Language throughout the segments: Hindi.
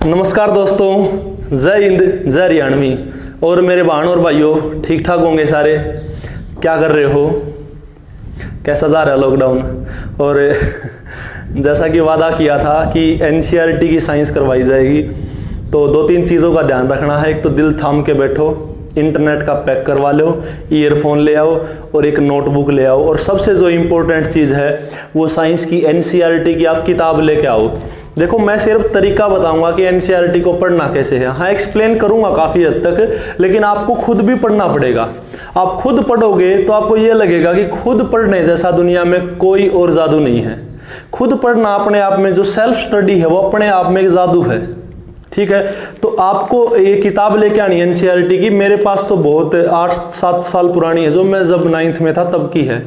नमस्कार दोस्तों, जय हिंद जय हरियाणवी। और मेरे बहन और भाइयों, ठीक ठाक होंगे सारे? क्या कर रहे हो? कैसा जा रहा है लॉकडाउन? और जैसा कि वादा किया था कि एनसीईआरटी की साइंस करवाई जाएगी, तो दो तीन चीज़ों का ध्यान रखना है। एक तो दिल थाम के बैठो, इंटरनेट का पैक करवा लो, ईयरफोन ले आओ और एक नोटबुक ले आओ। और सबसे जो इम्पोर्टेंट चीज़ है वो साइंस की एनसीईआरटी की आप किताब लेके आओ। देखो, मैं सिर्फ तरीका बताऊंगा कि एनसीईआरटी को पढ़ना कैसे है। हाँ, एक्सप्लेन करूंगा काफ़ी हद तक, लेकिन आपको खुद भी पढ़ना पड़ेगा। आप खुद पढ़ोगे तो आपको ये लगेगा कि खुद पढ़ने जैसा दुनिया में कोई और जादू नहीं है। खुद पढ़ना अपने आप में, जो सेल्फ स्टडी है, वो अपने आप में एक जादू है। ठीक है, तो आपको ये किताब लेके आनी है एनसीईआरटी की। मेरे पास तो बहुत 8-7 साल पुरानी है, जो मैं जब 9th में था तब की है।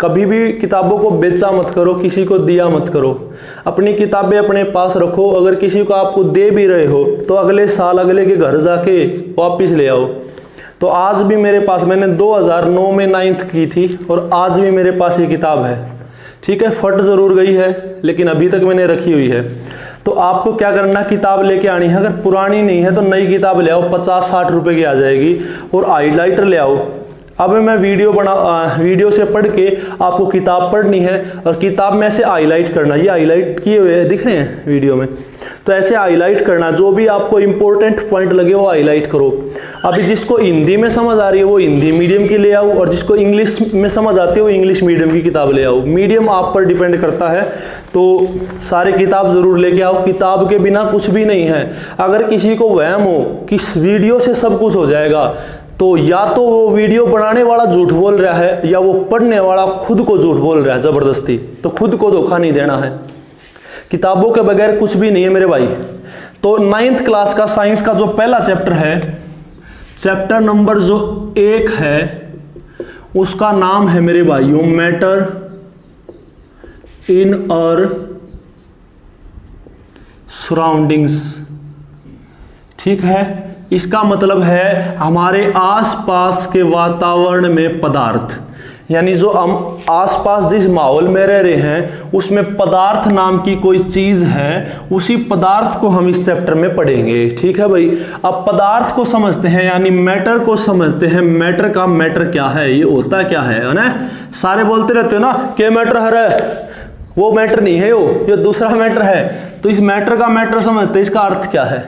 कभी भी किताबों को बेचा मत करो, किसी को दिया मत करो। अपनी किताबें अपने पास रखो। अगर किसी को आपको दे भी रहे हो तो अगले साल अगले के घर जाके वापस ले आओ। तो आज भी मेरे पास, मैंने 2009 में 9th की थी और आज भी मेरे पास ये किताब है। ठीक है, फट जरूर गई है लेकिन अभी तक मैंने रखी हुई है। तो आपको क्या करना, किताब लेके आनी है। अगर पुरानी नहीं है तो नई किताब ले आओ, 50-60 रुपए की आ जाएगी। और हाइलाइटर ले आओ। अब मैं वीडियो से पढ़ के आपको किताब पढ़नी है और किताब में ऐसे हाईलाइट करना। ये हाईलाइट किए हुए दिख रहे हैं वीडियो में, तो ऐसे हाईलाइट करना। जो भी आपको इंपॉर्टेंट पॉइंट लगे वो हाईलाइट करो। अभी जिसको हिंदी में समझ आ रही है वो हिंदी मीडियम की ले आओ, और जिसको इंग्लिश में समझ आती है वो इंग्लिश मीडियम की किताब ले आओ। मीडियम आप पर डिपेंड करता है, तो सारे किताब जरूर लेके आओ। किताब के बिना कुछ भी नहीं है। अगर किसी को वहम हो कि इस वीडियो से सब कुछ हो जाएगा, तो या तो वो वीडियो बनाने वाला झूठ बोल रहा है या वो पढ़ने वाला खुद को झूठ बोल रहा है जबरदस्ती। तो खुद को धोखा नहीं देना है। किताबों के बगैर कुछ भी नहीं है मेरे भाई। तो 9th क्लास का साइंस का जो पहला चैप्टर है, चैप्टर नंबर जो 1 है, उसका नाम है मेरे भाइयों मैटर इन और सराउंडिंग्स। ठीक है, इसका मतलब है हमारे आसपास के वातावरण में पदार्थ, यानी जो हम आसपास जिस माहौल में रह रहे हैं उसमें पदार्थ नाम की कोई चीज है। उसी पदार्थ को हम इस चैप्टर में पढ़ेंगे। ठीक है भाई, अब पदार्थ को समझते हैं, यानी मैटर को समझते हैं। मैटर का मैटर क्या है, ये होता क्या है ना? सारे बोलते रहते हो ना कि मैटर है, वो मैटर नहीं है, ये दूसरा मैटर है। तो इस मैटर का मैटर समझते हैं, इसका अर्थ क्या है।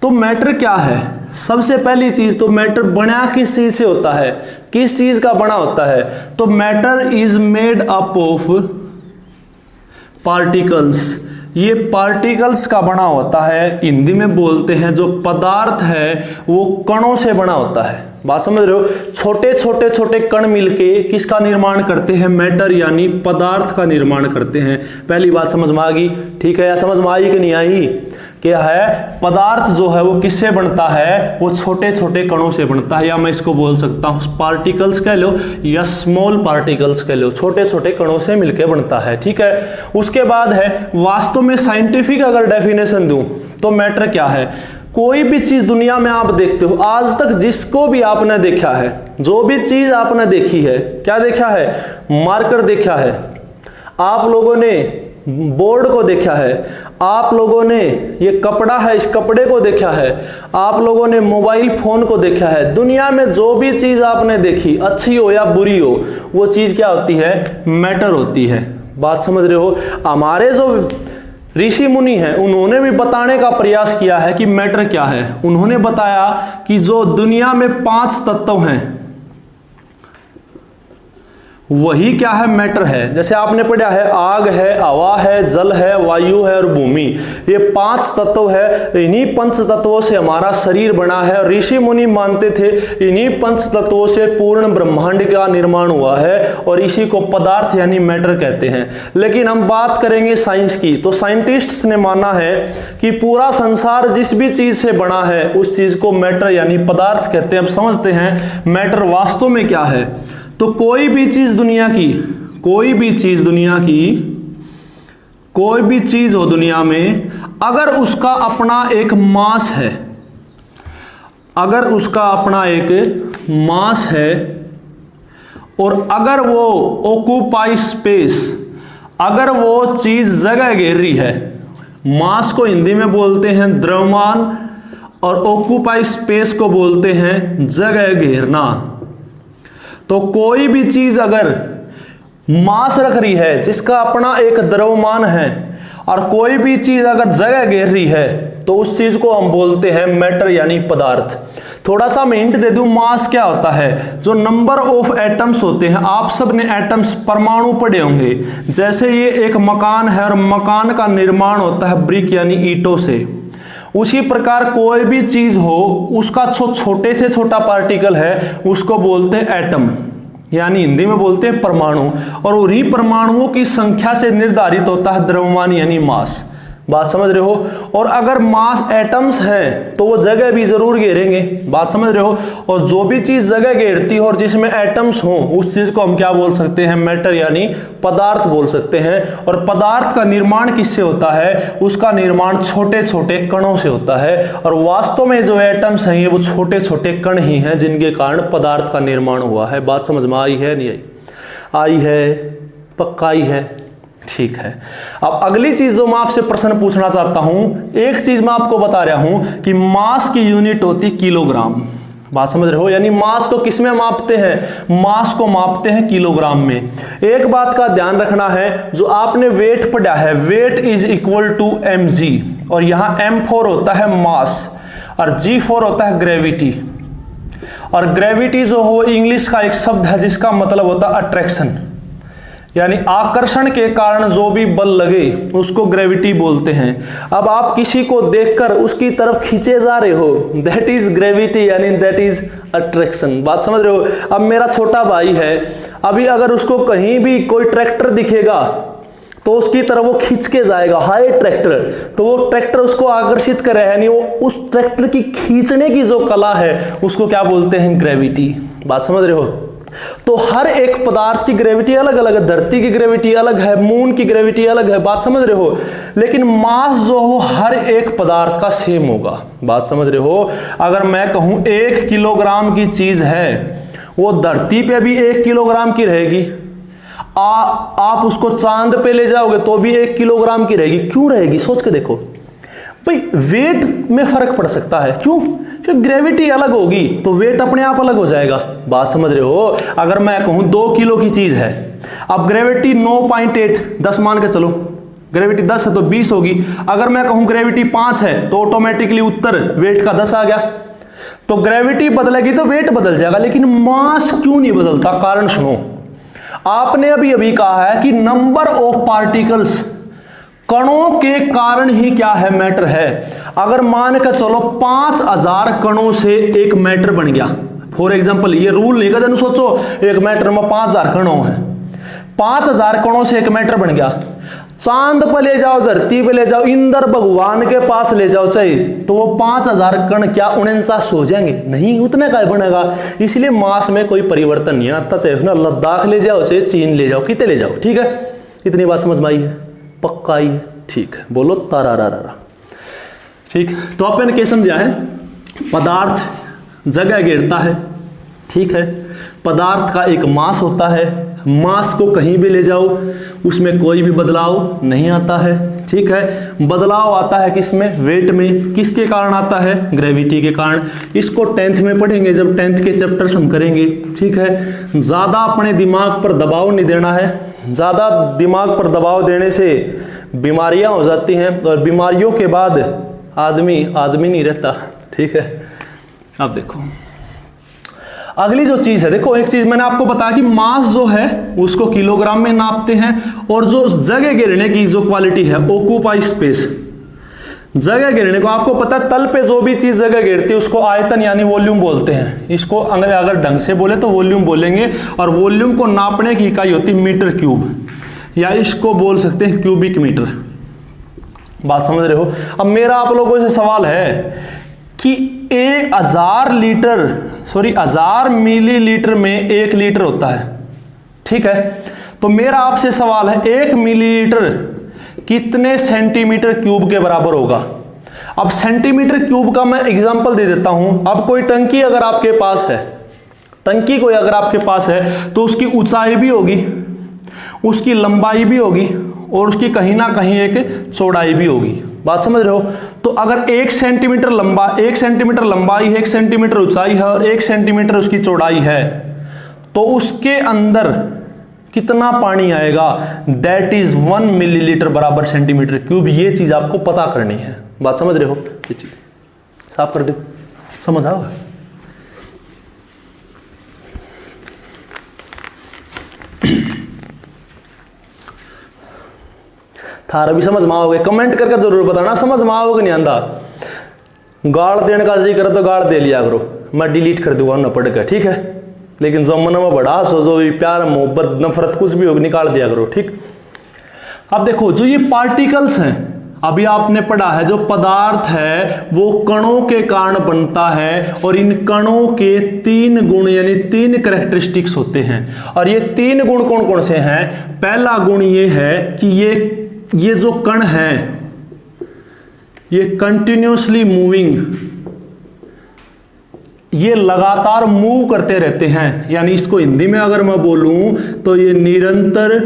तो मैटर क्या है? सबसे पहली चीज तो मैटर बना किस चीज से होता है, किस चीज का बना होता है? तो matter is made up of particles. ये पार्टिकल्स का बना होता है। हिंदी में बोलते हैं जो पदार्थ है वो कणों से बना होता है। बात समझ रहे हो? छोटे छोटे छोटे कण मिलके किसका निर्माण करते हैं? मैटर, यानी पदार्थ का निर्माण करते हैं। पहली बात समझ में आ गई? ठीक है, या समझ में आई कि नहीं आई? क्या है, पदार्थ जो है वो किससे बनता है? वो छोटे छोटे कणों से बनता है, या मैं इसको बोल सकता हूं पार्टिकल्स कह लो या स्मॉल पार्टिकल्स कह लो। छोटे छोटे कणों से मिलकर बनता है। ठीक है, उसके बाद है वास्तव में साइंटिफिक अगर डेफिनेशन दूं तो मैटर क्या है? कोई भी चीज दुनिया में आप देखते हो, आज तक जिसको भी आपने देखा है, जो भी चीज आपने देखी है, क्या देखा है? मार्कर देखा है, आप लोगों ने बोर्ड को देखा है, आप लोगों ने ये कपड़ा है इस कपड़े को देखा है, आप लोगों ने मोबाइल फोन को देखा है। दुनिया में जो भी चीज आपने देखी, अच्छी हो या बुरी हो, वो चीज क्या होती है? मैटर होती है। बात समझ रहे हो? हमारे जो ऋषि मुनि हैं उन्होंने भी बताने का प्रयास किया है कि मैटर क्या है। उन्होंने बताया कि जो दुनिया में 5 तत्व हैं वही क्या है? मैटर है। जैसे आपने पढ़ा है, आग है, हवा है, जल है, वायु है और भूमि। ये 5 तत्व है। इन्हीं 5 तत्वों से हमारा शरीर बना है। ऋषि मुनि मानते थे इन्हीं 5 तत्वों से पूर्ण ब्रह्मांड का निर्माण हुआ है, और इसी को पदार्थ यानी मैटर कहते हैं। लेकिन हम बात करेंगे साइंस की, तो साइंटिस्ट्स ने माना है कि पूरा संसार जिस भी चीज से बना है उस चीज को मैटर यानी पदार्थ कहते हैं। अब समझते हैं मैटर वास्तव में क्या है। तो कोई भी चीज दुनिया की, कोई भी चीज दुनिया की, कोई भी चीज हो दुनिया में, अगर उसका अपना एक मास है, अगर उसका अपना एक मास है और अगर वो ऑक्यूपाई स्पेस, अगर वो चीज जगह घेर रही है, मास को हिंदी में बोलते हैं द्रव्यमान और ऑक्यूपाई स्पेस को बोलते हैं जगह घेरना। तो कोई भी चीज अगर मास रख रही है जिसका अपना एक द्रव्यमान है और कोई भी चीज अगर जगह घेर रही है तो उस चीज को हम बोलते हैं मैटर यानी पदार्थ। थोड़ा सा मैं हिंट दे दूं, मास क्या होता है? जो नंबर ऑफ एटम्स होते हैं, आप सब ने एटम्स परमाणु पढ़े होंगे। जैसे ये एक मकान है और मकान का निर्माण होता है ब्रिक यानी ईंटों से, उसी प्रकार कोई भी चीज हो उसका छोटे से छोटा पार्टिकल है उसको बोलते हैं एटम, यानी हिंदी में बोलते हैं परमाणु। और उन्हीं परमाणुओं की संख्या से निर्धारित होता है द्रव्यमान यानी मास। बात समझ रहे हो? और अगर मास एटम्स है तो वो जगह भी जरूर घेरेंगे। बात समझ रहे हो? और जो भी चीज जगह घेरती हो और जिसमें एटम्स हो उस चीज को हम क्या बोल सकते हैं? मैटर यानी पदार्थ बोल सकते हैं। और पदार्थ का निर्माण किससे होता है? उसका निर्माण छोटे छोटे कणों से होता है। और वास्तव में जो एटम्स हैं ये वो छोटे छोटे कण ही हैं जिनके कारण पदार्थ का निर्माण हुआ है। बात समझ में आई है? नहीं आई? आई है? पक्का आई है? ठीक है। अब अगली चीज जो मैं आपसे प्रश्न पूछना चाहता हूं, एक चीज मैं आपको बता रहा हूं कि मास की यूनिट होती किलोग्राम। बात समझ रहे हो? यानी मास को किस में मापते हैं? मास को मापते हैं किलोग्राम में। एक बात का ध्यान रखना है, जो आपने वेट पढ़ा है, weight is equal to mg, और यहां m4 होता है मास और g4 होता है ग्रेविटी। और ग्रेविटी जो हो इंग्लिश का एक शब्द है जिसका मतलब होता है अट्रैक्शन, यानी आकर्षण के कारण जो भी बल लगे उसको ग्रेविटी बोलते हैं। अब आप किसी को देखकर उसकी तरफ खींचे जा रहे हो, दैट इज ग्रेविटी, यानी दैट इज अट्रैक्शन। बात समझ रहे हो? अब मेरा छोटा भाई है, अभी अगर उसको कहीं भी कोई ट्रैक्टर दिखेगा तो उसकी तरफ वो खींच के जाएगा, हाय ट्रैक्टर, तो वो ट्रैक्टर उसको आकर्षित करे, यानी वो उस ट्रैक्टर की खींचने की जो कला है उसको क्या बोलते हैं? ग्रेविटी। बात समझ रहे हो? तो हर एक पदार्थ की ग्रेविटी अलग अलग है, धरती की ग्रेविटी अलग है, मून की ग्रेविटी अलग है। बात समझ रहे हो? लेकिन मास जो हो हर एक पदार्थ का सेम होगा। बात समझ रहे हो? अगर मैं कहूं 1 किलोग्राम की चीज है, वो धरती पे भी 1 किलोग्राम की रहेगी। आप उसको चांद पे ले जाओगे तो भी 1 किलोग्राम की रहेगी। क्यों रहेगी? सोच के देखो भाई, वेट में फर्क पड़ सकता है। क्यों? क्योंकि ग्रेविटी अलग होगी तो वेट अपने आप अलग हो जाएगा। बात समझ रहे हो? अगर मैं कहूं 2 किलो की चीज है, अब ग्रेविटी 9.8 10 मान के चलो, ग्रेविटी 10 है तो 20 होगी। अगर मैं कहूं ग्रेविटी 5 है तो ऑटोमेटिकली उत्तर वेट का 10 आ गया। तो ग्रेविटी बदलेगी तो वेट बदल जाएगा, लेकिन मास क्यों नहीं बदलता? कारण सुनो, आपने अभी अभी कहा है कि नंबर ऑफ पार्टिकल्स, कणों के कारण ही क्या है? मैटर है। अगर मान के चलो 5000 कणों से एक मैटर बन गया, फॉर एग्जांपल, ये रूल नहीं कहते, सोचो एक मैटर में 5000 कणों हैं, 5000 कणों से एक मैटर बन गया। चांद पर ले जाओ, धरती पे ले जाओ, इंद्र भगवान के पास ले जाओ चाहिए, तो वो 5000 कण क्या 49 हो जाएंगे? नहीं, उतने का बनेगा। इसलिए मास में कोई परिवर्तन नहीं आता, चाहे ना लद्दाख ले जाओ चाहे चीन ले जाओ, कितने ले जाओ। ठीक है, इतनी बात समझ में आई है? पक्का ही? ठीक है, बोलो तारा। ठीक, तो अपन क्या समझा है? पदार्थ जगह घेरता है, ठीक है, पदार्थ का एक मास होता है, मास को कहीं भी ले जाओ उसमें कोई भी बदलाव नहीं आता है। ठीक है, बदलाव आता है किसमें? वेट में। किसके कारण आता है? ग्रेविटी के कारण। इसको 10th में पढ़ेंगे जब 10th के चैप्टर्स हम करेंगे। ठीक है, ज्यादा अपने दिमाग पर दबाव नहीं देना है, ज्यादा दिमाग पर दबाव देने से बीमारियां हो जाती हैं और बीमारियों के बाद आदमी नहीं रहता। ठीक है, अब देखो अगली जो चीज है, देखो एक चीज मैंने आपको बताया कि मास जो है उसको किलोग्राम में नापते हैं, और जो जगह घेरने की जो क्वालिटी है, ऑक्यूपाई स्पेस, जगह घेरने को आपको पता है, तल पे जो भी चीज जगह घेरती है उसको आयतन यानी वॉल्यूम बोलते हैं। इसको अगर ढंग से बोले तो वॉल्यूम बोलेंगे, और वॉल्यूम को नापने की इकाई होती है मीटर क्यूब, या इसको बोल सकते हैं क्यूबिक मीटर। बात समझ रहे हो? अब मेरा आप लोगों से सवाल है कि 1000 मिलीलीटर में 1 लीटर होता है। ठीक है, तो मेरा आपसे सवाल है 1 मिलीलीटर कितने सेंटीमीटर क्यूब के बराबर होगा? अब सेंटीमीटर क्यूब का मैं एग्जांपल दे देता हूं। अब कोई टंकी अगर आपके पास है, टंकी कोई अगर आपके पास है तो उसकी ऊंचाई भी होगी, उसकी लंबाई भी होगी, और उसकी कहीं ना कहीं एक चौड़ाई भी होगी। बात समझ रहे हो? तो अगर 1 सेंटीमीटर लंबा, 1 सेंटीमीटर लंबाई है, 1 सेंटीमीटर ऊंचाई है और 1 सेंटीमीटर उसकी चौड़ाई है, तो उसके अंदर कितना पानी आएगा? दैट इज 1 मिलीलीटर बराबर सेंटीमीटर क्यूब। ये चीज आपको पता करनी है। बात समझ रहे हो? ये चीज साफ कर दो, समझ आओ। थारा भी समझ में आओगे? कमेंट करके जरूर बताना समझ में आओगे नहीं आंदा। गाड़ देने का जिक्र तो गाड़ दे लिया करो, मैं डिलीट कर दूंगा ना पढ़ के, ठीक है? लेकिन जमाना में बड़ा सोचो, प्यार मोहब्बत नफरत कुछ भी होगी निकाल दिया करो, ठीक? अब देखो जो ये पार्टिकल्स हैं, अभी आपने पढ़ा है जो पदार्थ है वो कणों के कारण बनता है और इन कणों के 3 गुण यानी 3 कैरेक्टरिस्टिक्स होते हैं। और ये 3 गुण कौन कौन से हैं? पहला गुण ये है कि ये जो कण है ये कंटिन्यूअसली मूविंग, ये लगातार मूव करते रहते हैं। यानी इसको हिंदी में अगर मैं बोलूं तो ये निरंतर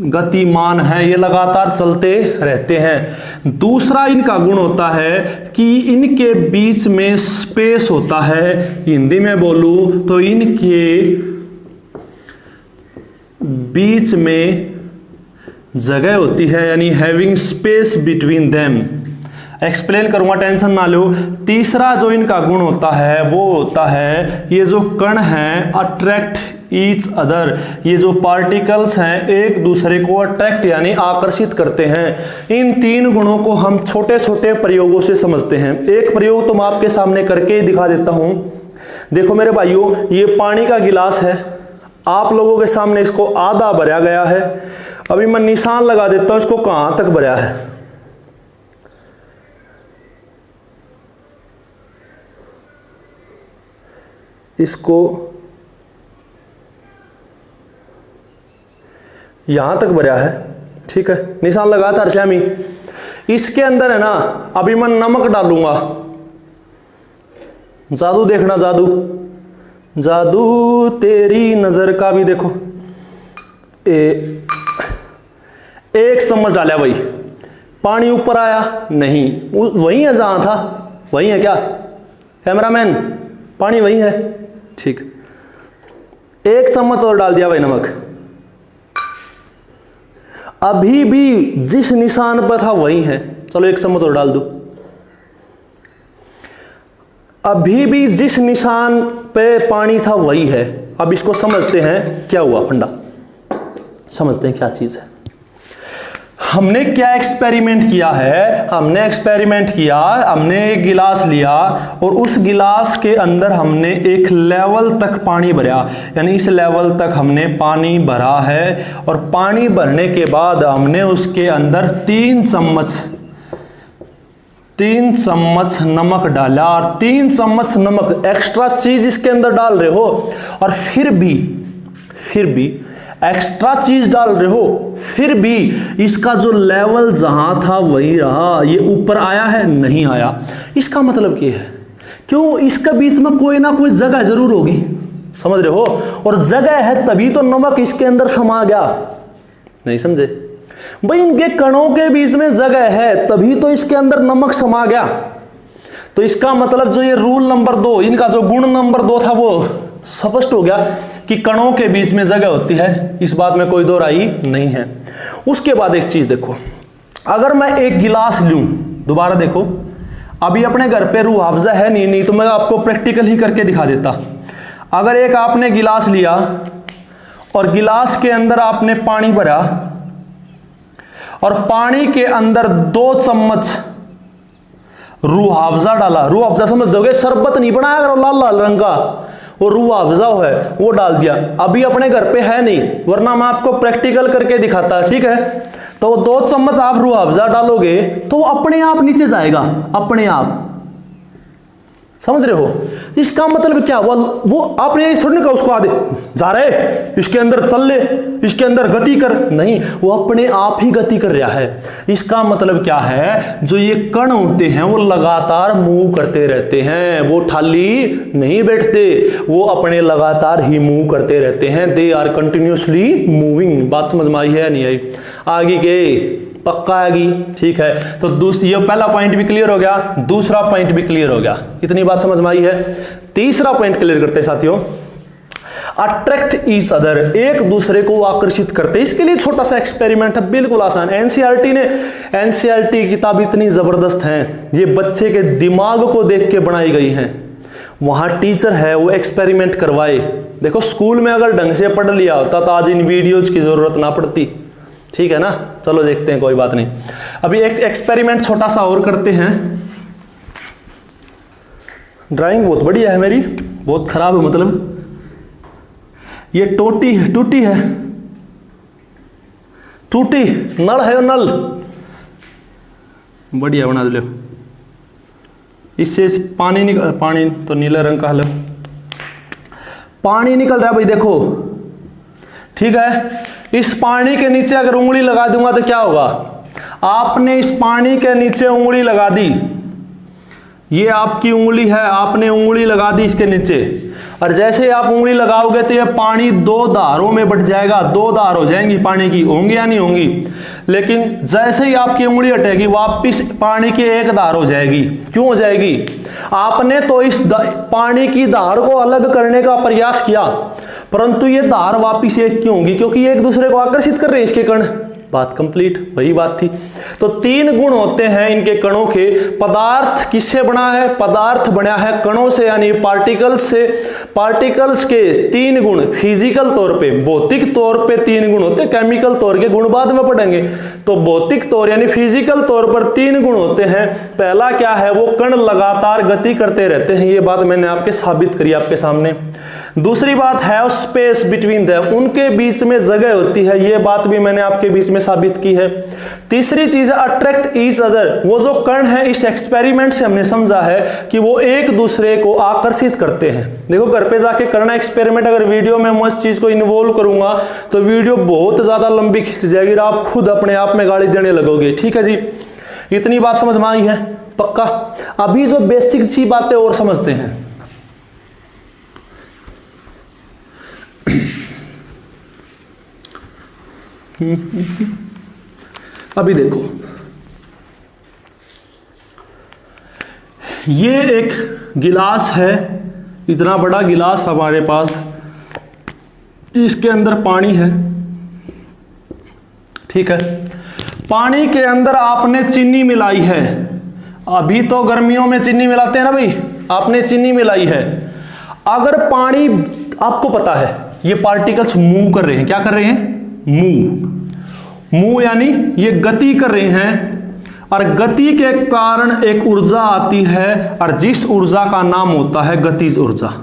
गतिमान है, ये लगातार चलते रहते हैं। दूसरा इनका गुण होता है कि इनके बीच में स्पेस होता है। हिंदी में बोलूं तो इनके बीच में जगह होती है, यानी having space between them. Explain करूंगा, टेंशन ना लो। तीसरा जो इनका गुण होता है वो होता है ये जो कण हैं अट्रैक्ट ईच अदर, ये जो पार्टिकल्स हैं एक दूसरे को अट्रैक्ट यानी आकर्षित करते हैं। इन 3 गुणों को हम छोटे छोटे प्रयोगों से समझते हैं। एक प्रयोग तो मैं आपके सामने करके ही दिखा देता हूं। देखो मेरे भाइयों, ये पानी का गिलास है, आप लोगों के सामने इसको आधा भरा गया है। अभी मैं निशान लगा देता हूं इसको कहां तक भरा है। इसको यहां तक भरा है, ठीक है? निशान लगा था अर्शामी। इसके अंदर है ना, अभी मैं नमक डालूंगा। जादू देखना, जादू जादू तेरी नजर का भी देखो। 1 चम्मच डाला भाई, पानी ऊपर आया नहीं, वही है जहां था, वही है क्या कैमरामैन? पानी वही है, ठीक। 1 चम्मच और डाल दिया भाई नमक। अभी भी जिस निशान पर था वही है, चलो 1 चम्मच और डाल दो। अभी भी जिस निशान पे पानी था वही है। अब इसको समझते हैं क्या हुआ फंडा, समझते हैं क्या चीज है। हमने क्या एक्सपेरिमेंट किया है? हमने एक्सपेरिमेंट किया, हमने एक गिलास लिया और उस गिलास के अंदर हमने एक लेवल तक पानी भरा, यानी इस लेवल तक हमने पानी भरा है। और पानी भरने के बाद हमने उसके अंदर 3 चम्मच नमक डाला। और 3 चम्मच नमक एक्स्ट्रा चीज इसके अंदर डाल रहे हो और फिर भी एक्स्ट्रा चीज डाल रहे हो, फिर भी इसका जो लेवल जहां था वही रहा। ये ऊपर आया है? नहीं आया। इसका मतलब क्या है? क्यों? इसके बीच में कोई ना कोई जगह जरूर होगी, समझ रहे हो? और जगह है तभी तो नमक इसके अंदर समा गया। नहीं समझे भाई? इनके कणों के बीच में जगह है तभी तो इसके अंदर नमक समा गया। तो इसका मतलब जो ये रूल नंबर 2, इनका जो गुण नंबर 2 था वो स्पष्ट हो गया कि कणों के बीच में जगह होती है, इस बात में कोई दो राय नहीं है। उसके बाद एक चीज देखो, अगर मैं एक गिलास लूं, दोबारा देखो, अभी अपने घर पे रूह अफ़ज़ा है नहीं तो मैं आपको प्रैक्टिकल ही करके दिखा देता। अगर एक आपने गिलास लिया और गिलास के अंदर आपने पानी भरा और पानी के अंदर 2 चम्मच रूह अफ़ज़ा डाला। रूह अफ़ज़ा समझ दोगे, शरबत नहीं बनाया करो लाल लाल रंग का, वो रूह अफ़ज़ा है वो डाल दिया। अभी अपने घर पे है नहीं, वरना मैं आपको प्रैक्टिकल करके दिखाता, ठीक है? तो 2 चम्मच आप रूह अफ़ज़ा डालोगे तो अपने आप नीचे जाएगा, अपने आप, समझ रहे हो? इसका मतलब क्या? वो आपने थोड़ी ना कहा उसको आदे जा रहे इसके अंदर चल ले, इसके अंदर गति कर, नहीं, वो अपने आप ही गति कर रहा है। इसका मतलब क्या है? जो ये कण होते हैं वो लगातार मूव करते रहते हैं, वो खाली नहीं बैठते, वो अपने लगातार ही मूव करते रहते हैं। They are continuously moving. बात समझ में आई है नहीं आई? आगे के पक्का आएगी, ठीक है। तो ये पहला पॉइंट भी क्लियर हो गया, दूसरा पॉइंट भी क्लियर हो गया, इतनी बात समझ में आई है। तीसरा पॉइंट क्लियर करते हैं साथियों, अट्रैक्ट ईच अदर, एक दूसरे को आकर्षित करते। इसके लिए छोटा सा एक्सपेरिमेंट है, बिल्कुल आसान। एनसीईआरटी की किताब इतनी जबरदस्त है, ये बच्चे के दिमाग को देख के बनाई गई है। वहां टीचर है वो एक्सपेरिमेंट करवाए। देखो स्कूल में अगर ढंग से पढ़ लिया होता तो आज इन वीडियोज की जरूरत ना पड़ती, ठीक है ना। चलो देखते हैं, कोई बात नहीं। अभी एक एक्सपेरिमेंट छोटा सा और करते हैं। ड्राइंग बहुत बढ़िया है मेरी, बहुत खराब है मतलब। ये टूटी है, टूटी नल है, नल बढ़िया बना दो। इससे पानी तो नीले रंग का है, पानी निकल रहा है भाई, देखो ठीक है। इस पानी के नीचे अगर उंगली लगा दूंगा तो क्या होगा? आपने इस पानी के नीचे उंगली लगा दी, ये आपकी उंगली है, आपने उंगली लगा दी इसके नीचे, और जैसे ही आप उंगली लगाओगे तो ये पानी दो धारों में बट जाएगा, दो धार हो जाएंगी पानी की, होंगी या नहीं होंगी? लेकिन जैसे ही आपकी उंगली हटेगी वापिस पानी की एक धार हो जाएगी। क्यों हो जाएगी? आपने तो इस पानी की धार को अलग करने का प्रयास किया, परंतु ये धार वापिस एक क्यों होगी? क्योंकि ये एक दूसरे को आकर्षित कर रहे हैं इसके कण। बात कंप्लीट, वही बात थी। तो तीन गुण होते हैं इनके कणों के। पदार्थ किससे बना है? पदार्थ बना है कणों से, यानी पार्टिकल्स से। पार्टिकल्स के तीन गुण फिजिकल तौर पे, भौतिक तौर पे तीन गुण होते हैं, केमिकल तौर के गुण बाद में पढ़ेंगे। तो भौतिक तौर यानी फिजिकल तौर पर तीन गुण होते हैं। पहला क्या है? वो कण लगातार गति करते रहते हैं, ये बात मैंने आपके साबित करी आपके सामने। दूसरी बात है स्पेस बिटवीन देम, उनके बीच में जगह होती है, ये बात भी मैंने आपके बीच में साबित की है। तीसरी चीज है अट्रैक्ट ईच अदर, वो जो कण है इस एक्सपेरिमेंट से हमने समझा है कि वो एक दूसरे को आकर्षित करते हैं। देखो घर पे जाके करना एक्सपेरिमेंट, अगर वीडियो में मैं इस चीज को इन्वॉल्व करूंगा तो वीडियो बहुत ज्यादा लंबी खिंच जाएगी और आप खुद अपने आप में गाली देने लगोगे, ठीक है जी। इतनी बात समझ में आई है पक्का? अभी जो बेसिक सी बातें और समझते हैं। अभी देखो, ये एक गिलास है, इतना बड़ा गिलास हमारे पास, इसके अंदर पानी है, ठीक है। पानी के अंदर आपने चीनी मिलाई है। अभी तो गर्मियों में चीनी मिलाते हैं ना भाई, आपने चीनी मिलाई है। अगर पानी, आपको पता है ये पार्टिकल्स मूव कर रहे हैं, क्या कर रहे हैं? मूव यानी ये गति कर रहे हैं, और गति के कारण एक ऊर्जा आती है, और जिस ऊर्जा का नाम होता है गतिज ऊर्जा।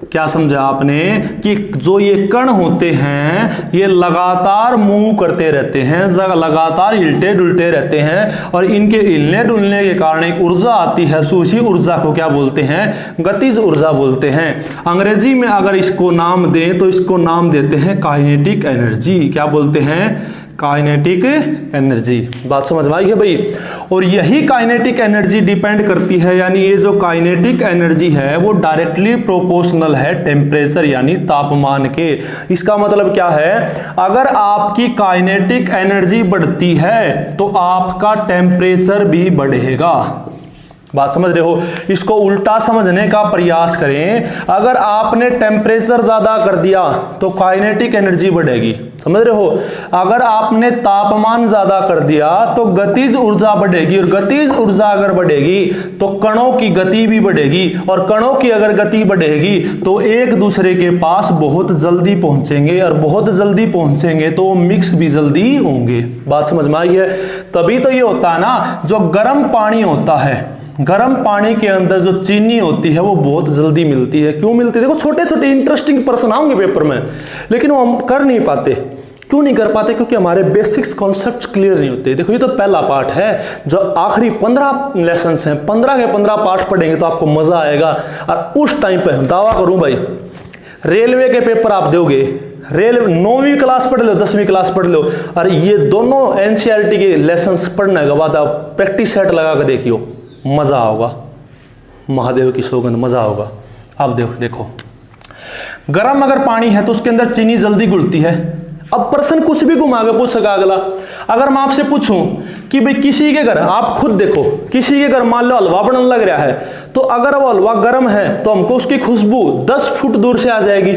क्या समझा आपने? कि जो ये कण होते हैं ये लगातार मूव करते रहते हैं, लगातार हिलते डुलते रहते हैं, और इनके हिलने डुलने के कारण एक ऊर्जा आती है। उसी ऊर्जा को क्या बोलते हैं? गतिज ऊर्जा बोलते हैं। अंग्रेजी में अगर इसको नाम दें तो इसको नाम देते हैं काइनेटिक एनर्जी। क्या बोलते हैं? Kinetic energy. बात समझ में आई है भाई? और यही काइनेटिक एनर्जी डिपेंड करती है, यानी ये जो काइनेटिक एनर्जी है वो डायरेक्टली प्रोपोर्शनल है टेम्परेचर यानी तापमान के। इसका मतलब क्या है? अगर आपकी काइनेटिक एनर्जी बढ़ती है तो आपका टेम्परेचर भी बढ़ेगा। बात समझ रहे हो? इसको उल्टा समझने का प्रयास करें। अगर आपने टेम्परेचर ज्यादा कर दिया तो काइनेटिक एनर्जी बढ़ेगी, समझ रहे हो? अगर आपने तापमान ज्यादा कर दिया तो गतिज ऊर्जा बढ़ेगी, और गतिज ऊर्जा अगर बढ़ेगी तो कणों की गति भी बढ़ेगी, और कणों की अगर गति बढ़ेगी तो एक दूसरे के पास बहुत जल्दी पहुंचेंगे, और बहुत जल्दी पहुंचेंगे तो मिक्स भी जल्दी होंगे। बात समझ में आई है? तभी तो ये होता है ना, जो गर्म पानी होता है, गर्म पानी के अंदर जो चीनी होती है वो बहुत जल्दी मिलती है। क्यों मिलती है? देखो छोटे छोटे इंटरेस्टिंग प्रश्न आएंगे पेपर में, लेकिन वो हम कर नहीं पाते। क्यों नहीं कर पाते? क्योंकि हमारे बेसिक्स कॉन्सेप्ट क्लियर नहीं होते। देखो ये तो पहला पार्ट है, जो आखिरी 15 लेसन हैं, 15 के 15 पार्ट पढ़ेंगे तो आपको मजा आएगा। और उस टाइम पे दावा करूं भाई, रेलवे के पेपर आप दोगे, रेलवे 9वीं क्लास पढ़ लो, 10वीं क्लास पढ़ लो, और ये दोनों एनसीईआरटी के लेसन पढ़ने के बाद आप प्रैक्टिस सेट लगा कर देखियो, मजा होगा, महादेव की सौगंध, मजा होगा। अब देखो गर्म अगर पानी है तो उसके अंदर चीनी जल्दी घुलती है। अब प्रश्न कुछ भी घुमा के पूछ सका अगला, अगर मैं आपसे पूछूं कि भाई किसी के घर, आप खुद देखो, किसी के घर मान लो हलवा बनने लग रहा है, तो अगर वो हलवा गर्म है तो हमको उसकी खुशबू 10 फुट दूर से आ जाएगी,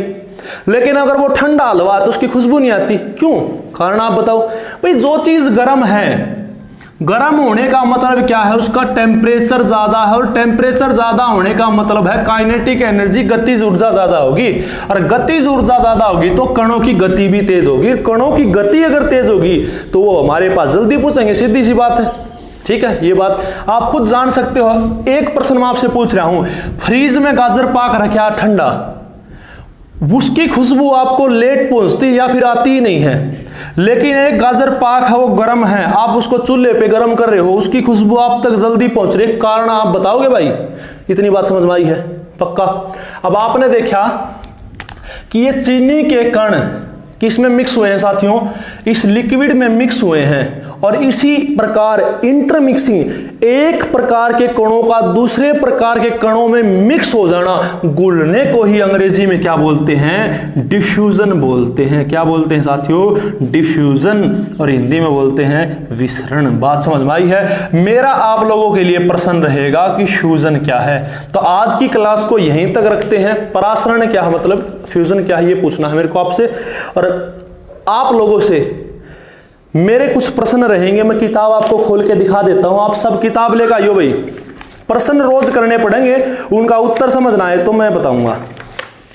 लेकिन अगर वो ठंडा हलवा है तो उसकी खुशबू नहीं आती। क्यों? कारण आप बताओ। भाई जो चीज गर्म है, गर्म होने का मतलब क्या है? उसका टेम्परेचर ज्यादा है, और टेम्परेचर ज्यादा होने का मतलब है काइनेटिक एनर्जी, गतिज ऊर्जा ज्यादा होगी, और गतिज ऊर्जा ज्यादा होगी तो कणों की गति भी तेज होगी। कणों की गति अगर तेज होगी तो वो हमारे पास जल्दी पहुंचेंगे, सीधी सी बात है। ठीक है, ये बात आप खुद जान सकते हो। एक प्रश्न मैं आपसे पूछ रहा हूं, फ्रीज में गाजर पाक रखा ठंडा, उसकी खुशबू आपको लेट पहुंचती या फिर आती ही नहीं है। लेकिन एक गाजर पाक है, वो गर्म है, आप उसको चूल्हे पे गर्म कर रहे हो, उसकी खुशबू आप तक जल्दी पहुंच रही है। कारण आप बताओगे भाई? इतनी बात समझ में आई है? पक्का। अब आपने देखा कि ये चीनी के कण किसमें मिक्स हुए हैं साथियों? इस लिक्विड में मिक्स हुए हैं, और इसी प्रकार इंटरमिक्सिंग, एक प्रकार के कणों का दूसरे प्रकार के कणों में मिक्स हो जाना, घुलने को ही अंग्रेजी में क्या बोलते हैं? डिफ्यूजन बोलते हैं। क्या बोलते हैं साथियों? डिफ्यूजन। और हिंदी में बोलते हैं विसरण। बात समझ में आई है? मेरा आप लोगों के लिए प्रश्न रहेगा कि फ्यूजन क्या है। तो आज की क्लास को यहीं तक रखते हैं। परासरण क्या है, मतलब फ्यूजन क्या है, ये पूछना है मेरे को आपसे, और आप लोगों से मेरे कुछ प्रश्न रहेंगे। मैं किताब आपको खोल के दिखा देता हूं, आप सब किताब लेकर आइयो भाई। प्रश्न रोज करने पड़ेंगे, उनका उत्तर समझना है तो मैं बताऊंगा।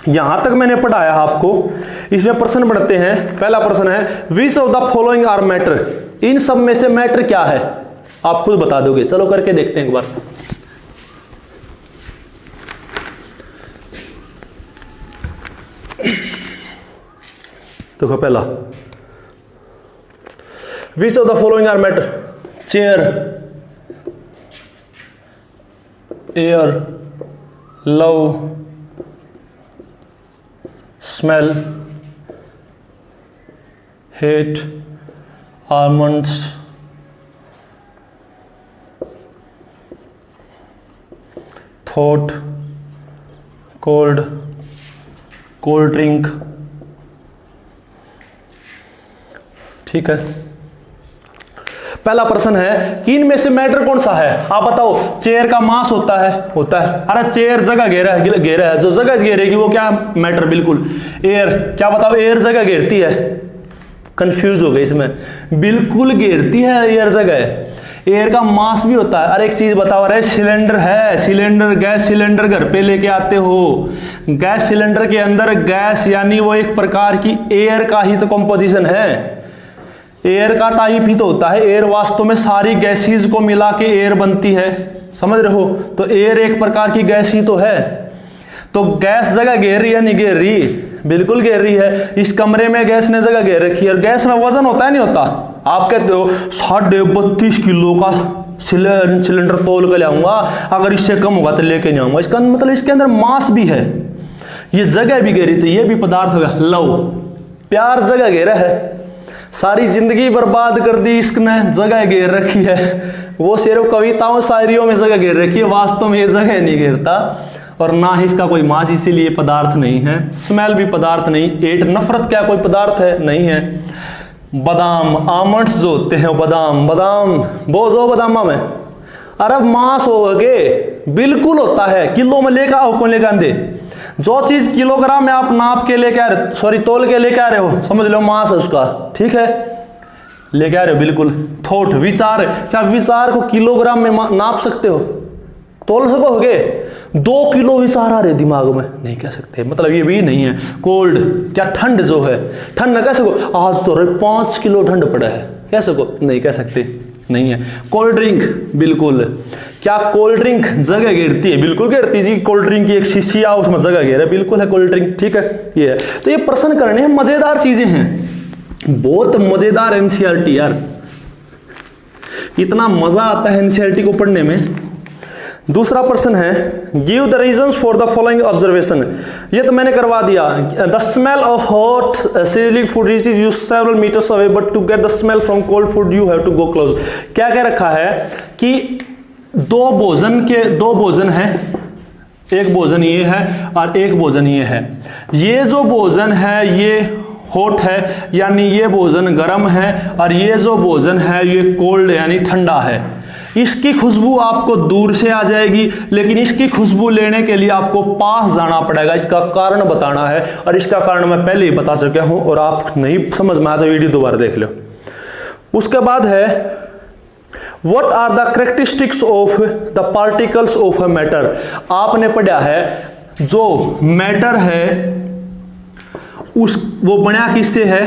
यहां तक मैंने पढ़ाया आपको, इसमें प्रश्न पढ़ते हैं। पहला प्रश्न है, which of the following are matter? इन सब में से मैटर क्या है? आप खुद बता दोगे। चलो करके देखते हैं एक बार। देखो पहला, which of the following are matter? Chair, air, love, smell, hate, almonds, thought, cold, cold drink। ठीक है, पहला प्रश्न है कि इनमें से मैटर कौन सा है? आप बताओ। चेयर का मास होता है? होता है। अरे चेयर जगह घेरा है, घेरा है, जो जगह घेरेगी वो क्या मैटर? बिल्कुल। एयर, क्या बताओ? एयर जगह घेरती है? कंफ्यूज हो गए इसमें, बिल्कुल घेरती है एयर जगह। एयर का मास भी होता है। अरे एक चीज बताओ, अरे सिलेंडर है, सिलेंडर, गैस सिलेंडर घर पे लेके आते हो, गैस सिलेंडर के अंदर गैस यानी वो एक प्रकार की एयर का ही तो कंपोजिशन है, एयर का टाइप ही तो होता है। एयर वास्तव में सारी गैसेस को मिला के एयर बनती है, समझ रहे हो? तो एयर एक प्रकार की गैस ही तो है। तो गैस जगह घेर रही है, नहीं घेर रही? बिल्कुल घेर रही है। इस कमरे में गैस ने जगह घेर रखी है। और गैस में वजन होता है, नहीं होता? आप कहते हो 32.5 किलो का सिलेंडर तोल के लाऊंगा, अगर इससे कम होगा तो लेके नहीं आऊंगा। इसका मतलब इसके अंदर मास भी है, ये जगह भी घेरी, तो ये भी पदार्थ होगा। लव, प्यार जगह घेरा है, सारी जिंदगी बर्बाद कर दी इसने, जगह घेर रखी है। वो सिर्फ कविताओं शायरियों में जगह घेर रखी है, वास्तव में ये जगह नहीं घेरता, और ना ही इसका कोई मास, इसीलिए पदार्थ नहीं है। स्मेल भी पदार्थ नहीं। एट, नफरत क्या कोई पदार्थ है? नहीं है। बादाम, आमंड्स जो होते हैं, बादाम, बादाम बोझो बादामा में, अरे मास हो गए, बिल्कुल होता है। किलो में लेकर आओ, कौन लेकर आंदे? जो चीज किलोग्राम में आप नाप के लेके आ रहे, सॉरी तोल के लेके आ रहे हो, समझ लो मास है उसका। ठीक है, लेके आ रहे हो, बिल्कुल। थॉट, विचार, क्या विचार को किलोग्राम में नाप सकते हो? तोल सकोगे? 2 किलो विचार आ रहे दिमाग में, नहीं कह सकते, मतलब ये भी नहीं है। कोल्ड, क्या ठंड जो है, ठंड न कह सको, आज तो 5 किलो ठंड पड़ा है, कह सको? नहीं कह सकते, नहीं है। कोल्ड ड्रिंक, बिल्कुल। क्या कोल्ड ड्रिंक जगह घेरती है? बिल्कुल घेरती जी। कोल्ड ड्रिंक की एक शीशी आ, उसमें जगह घेरे, बिल्कुल है कोल्ड ड्रिंक। ठीक है, ये है। तो ये प्रश्न करने हैं, मजेदार चीजें हैं, बहुत मजेदार एनसीईआरटी यार, इतना मजा आता है एनसीईआरटी को पढ़ने में। दूसरा प्रश्न है, give the reasons for the following observation. ये तो मैंने करवा दिया। The smell of hot sizzling food reaches you several meters away, but to get the smell from cold food you have to go close। क्या क्या रखा है कि दो भोजन है, एक भोजन ये है और एक भोजन ये है। ये जो भोजन है ये हॉट है यानी ये भोजन गर्म है, और ये जो भोजन है ये कोल्ड यानी ठंडा है। इसकी खुशबू आपको दूर से आ जाएगी, लेकिन इसकी खुशबू लेने के लिए आपको पास जाना पड़ेगा, इसका कारण बताना है। और इसका कारण मैं पहले ही बता चुका हूं, और आप नहीं समझ में आया तो वीडियो दोबारा देख लो। उसके बाद है what are the characteristics of the particles of a matter. आपने पढ़ा है जो मैटर है वो बना किससे है,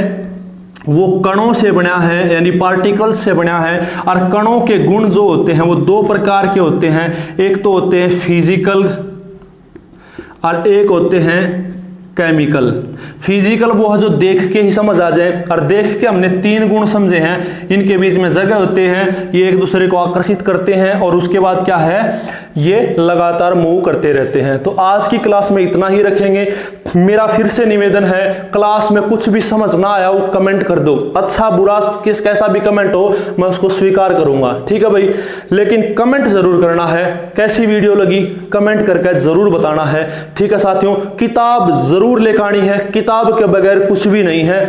वो कणों से बना है, यानी पार्टिकल्स से बना है। और कणों के गुण जो होते हैं वो दो प्रकार के होते हैं, एक तो होते हैं फिजिकल और एक होते हैं केमिकल। फिजिकल वो है जो देख के ही समझ आ जाए, और देख के हमने 3 गुण समझे हैं, इनके बीच में जगह होते हैं, ये एक दूसरे को आकर्षित करते हैं, और उसके बाद क्या है, ये लगातार मूव करते रहते हैं। तो आज की क्लास में इतना ही रखेंगे। मेरा फिर से निवेदन है, क्लास में कुछ भी समझ ना आया वो कमेंट कर दो, अच्छा बुरा कैसा भी कमेंट हो मैं उसको स्वीकार करूंगा, ठीक है भाई। लेकिन कमेंट जरूर करना है, कैसी वीडियो लगी कमेंट करके जरूर बताना है, ठीक है साथियों। किताब जरूर लेकर आनी है, किताब के बगैर कुछ भी नहीं है,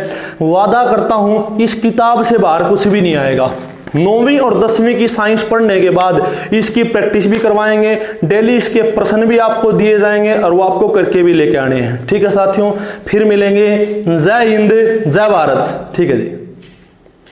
वादा करता हूं इस किताब से बाहर कुछ भी नहीं आएगा। 9वीं और 10वीं की साइंस पढ़ने के बाद इसकी प्रैक्टिस भी करवाएंगे, डेली इसके प्रश्न भी आपको दिए जाएंगे, और वो आपको करके भी लेके आने हैं, ठीक है साथियों। फिर मिलेंगे, जय हिंद जय भारत, ठीक है जी।